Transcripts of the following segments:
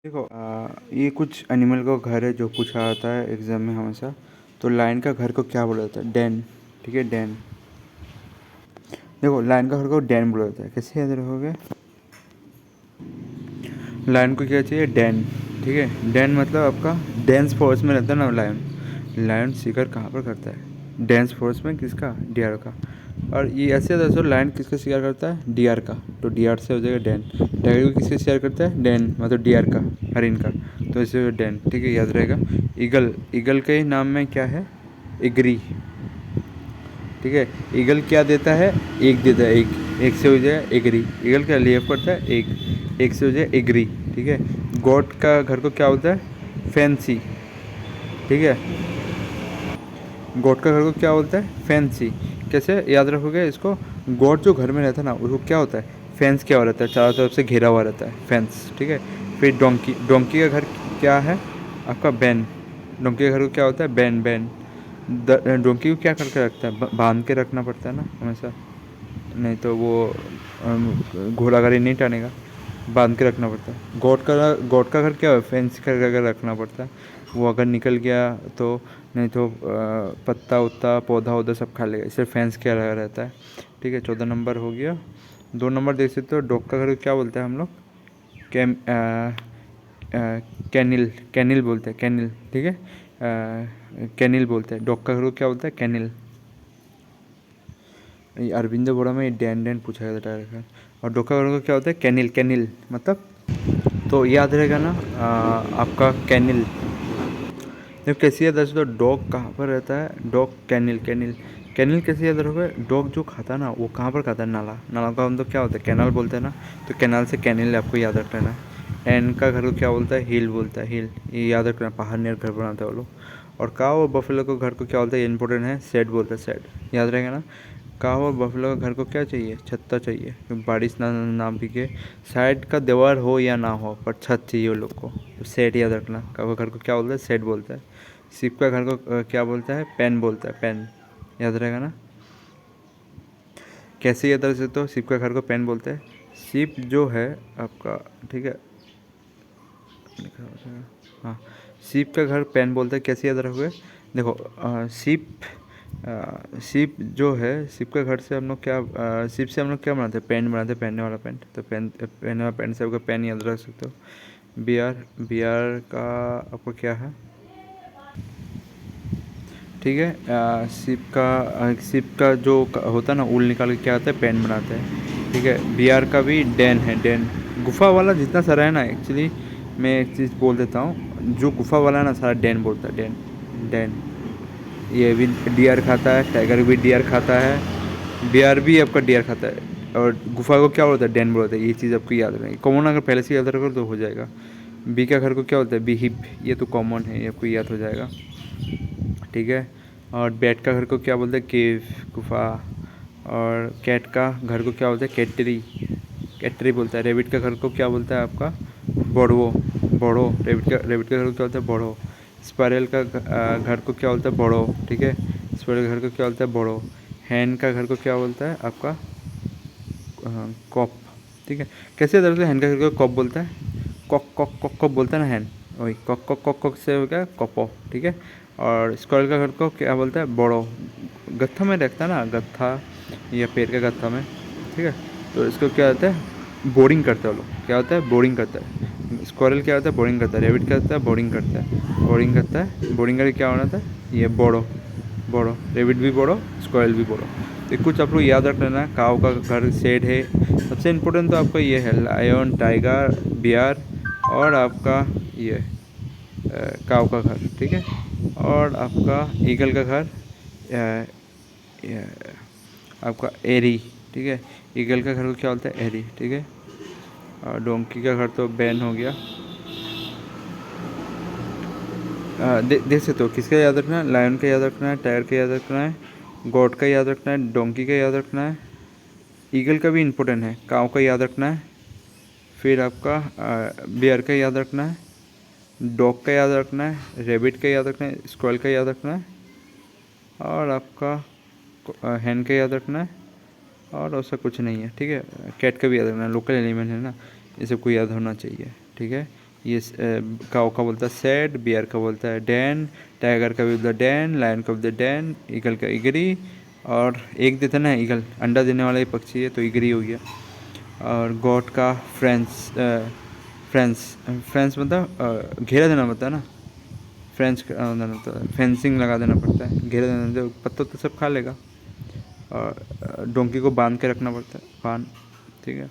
देखो ये कुछ एनिमल का घर है जो पूछा आता है एग्जाम में हमेशा। तो लायन का घर को क्या बोला जाता है? डैन। ठीक है, डैन। देखो लायन का घर को डैन बोला जाता है, कैसे याद रखोगे? लायन को क्या चाहिए? डैन। ठीक है, डैन मतलब आपका डेंस फॉरेस्ट में रहता है ना लायन। लायन शिकार कहाँ पर करता है? डेंस फॉरेस्ट में। किसका? डियर का। और ये ऐसे दसो लायन किसका शिकार करता है? डियर का। तो डियर से हो जाएगा डैन। टाइगर को किसका शिकार करता है? डैन, मतलब डियर का, हरिन का। तो इसे डैन। ठीक है, याद रहेगा। ईगल, ईगल के नाम में क्या है? एग्री। ठीक है, ईगल क्या देता है? एक देता है, एक। एक से हो जाए एग्री। ईगल क्या लिए करता है? एक। एक से हो जाए एग्री। ठीक है। गोट का घर को क्या बोलता है? फैंसी। ठीक है, गोट का घर को क्या बोलता है? फैंसी। कैसे याद रखोगे इसको? गोट जो घर में रहता है ना, उसको क्या होता है? फेंस क्या हो रहता है, चारों तरफ से घिरा हुआ रहता है, फेंस। ठीक है। फिर डोंकी, डोंकी का घर क्या है? आपका बैन। डोंकी का घर को क्या होता है? Ban, ban. डोंकी को क्या करके रखता है? बांध के रखना पड़ता है ना हमेशा, नहीं तो वो घोड़ा गाड़ी नहीं टानेगा। बांध के रखना पड़ता है। गोट का घर क्या है? फेंस कर रखना पड़ता है। वो अगर निकल गया तो, नहीं तो पत्ता उत्ता पौधा उधा सब खा लेगा, इससे फेंस क्या रहता है। ठीक है, 14 नंबर हो गया। 2 नंबर देख सकते हो, डॉग का घर को क्या बोलते हैं हम लोग? कैम कैनिल, कैनिल बोलते हैं, कैनिल। ठीक है, कैनिल बोलते हैं। डॉग का घर को क्या बोलते हैं? कैनिल। ये अरविंदो बोरा में डैन डैन पूछा गया था टाइगर का। और डॉग का घर को क्या होता है? कैनिल, कैनिल मतलब। तो याद रहेगा ना आपका कैनिल। जब कैसे याद रखो तो डॉग कहाँ पर रहता है? डॉग कैनिल, कैनिल। कैनिल कैसे याद रखोगे? डॉग जो खाता है ना, वो कहाँ पर खाता है? नाला। नाला का हम तो क्या होता है? कैनाल बोलते हैं ना। तो कैनाल से कैनिल आपको याद रख लेना है। एन का घर को क्या बोलता है? हिल बोलता है, हिल। ये याद रखना, पहाड़ नियर घर बनाते हैं वो लोग। और काव और बफेलो को घर को क्या बोलता है? ये इंपॉर्टेंट है, सेड बोलता है, सेड। याद रहेगा ना। काव और बफेलो का घर को क्या चाहिए? छत्ता चाहिए, क्योंकि बारिश ना भीगे। साइड का दीवार हो या ना हो, पर छत चाहिए वो लोग को। तो सेट याद रखना, काव का घर को क्या बोलता है? सेट बोलता है। शिप का घर को क्या बोलता है? पेन बोलता है, पेन। याद रहेगा ना। कैसे याद रख सकते हो? शिप का घर को पेन बोलते हैं। शिप जो है आपका, ठीक है, हाँ, शिप का घर पेन बोलते हैं। कैसे याद रखोगे? देखो शिप, शिप जो है, शिप का घर से हम लोग क्या, शिप से हम लोग क्या बनाते हैं? पेन बनाते हैं, पहनने वाला पेंट। तो पेन, पहनने वाला पेंट से आपका पेन याद रख सकते हो। बियर, बियर का आपको क्या है? ठीक है, सिप का जो होता है ना, ऊल निकाल के क्या होता है? पेन बनाते हैं। ठीक है, बिहार का भी डैन है, डैन। गुफा वाला जितना सारा है ना, एक्चुअली मैं एक चीज़ बोल देता हूँ, जो गुफा वाला है ना, सारा डैन बोलता है, डैन, डैन। ये भी डियर खाता है, टाइगर भी डियर खाता है, बियर भी आपका डियर खाता है। और गुफा को क्या बोलता है? डैन बोलता है। ये चीज़ आपको याद रखनी, कॉमन अगर पहले से याद रखो तो हो जाएगा। बी का घर को क्या बोलता है? B hip. ये तो कॉमन है, ये आपको याद हो जाएगा। ठीक है। और बैट का घर को क्या बोलते हैं? केव, गुफा। और कैट का घर को क्या बोलते हैं? कैटरी, कैटरी बोलता है। रेबिट का घर को क्या बोलता है आपका? बड़ो, बड़ो। रेबिट का घर को क्या बोलता है? बड़ो। स्पायरल का घर को क्या बोलता है? बड़ो। ठीक है, स्पायरल का घर को क्या बोलता है? बड़ो। हैन का घर को क्या बोलता है आपका? कॉप। ठीक है, कैसे दरअसल हैन का घर को कॉप बोलता है? कॉक कॉक कॉक कॉक बोलता है ना हैन, वही कॉक कॉक कॉक कॉक से हो गया कॉपो। ठीक है। और स्क्वायर का घर को क्या बोलता है? बड़ो। गत्था में रखता है ना, गत्था या पेड़ का गत्था में। ठीक है, तो इसको क्या होता है? बोरिंग करते हैं वो लोग। क्या होता है? बोरिंग करता है। स्क्वायरल क्या होता है? बोरिंग करता है। रेबिट क्या होता है? बोरिंग करता है, बोरिंग करता है। बोरिंग करके क्या होना था? ये बड़ो, बड़ो। रेबिट भी बड़ो, स्क्वायरल भी बड़ो। तो कुछ आप लोग याद रख लेना। काव का घर शेड है। सबसे इम्पोर्टेंट तो आपका ये है, लायन, टाइगर, बियर, और आपका ये काव का घर। ठीक है। और आपका ईगल का घर, अ, आपका एरी। ठीक है, ईगल का घर को क्या बोलता है? एरी। ठीक है। और डोंकी का घर तो बैन हो गया। देख सकते हो, किसका याद रखना है? लायन का याद रखना है, टाइगर का याद रखना है, गोट का याद रखना है, डोंकी का याद रखना है, ईगल का भी इम्पोर्टेंट है, काव का याद रखना है। फिर आपका बियर का याद रखना है, डॉग का याद रखना है, रेबिट का याद रखना है, स्क्वायरल का याद रखना है, और आपका हैन का याद रखना है। और ऐसा कुछ नहीं है। ठीक है, कैट का भी याद रखना है, लोकल एलिमेंट है ना, ये सब को याद होना चाहिए। ठीक है, ये काऊ का बोलता है सैड, बियर का बोलता है डैन, टाइगर का भी बोलता है डैन, लायन का बोलता है डैन, ईगल का इगरी, और एक देता ना ईगल, अंडा देने वाला ही पक्षी है तो इगरी हो गया। और गॉड का फ्रेंड्स, फ्रेंड्स, फ्रेंड्स मतलब घेरा देना पड़ता है ना, फ्रेंच मतलब फेंसिंग लगा देना पड़ता है, घेरा देना, जो पत्तों तो सब खा लेगा। और डोंकी को बांध के रखना पड़ता है, बांध, ठीक है।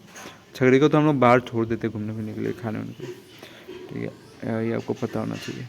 छकड़ी को तो हम लोग बाहर छोड़ देते घूमने फिरने के लिए, खाने वाने के लिए, ठीक है। ये आपको पता होना चाहिए।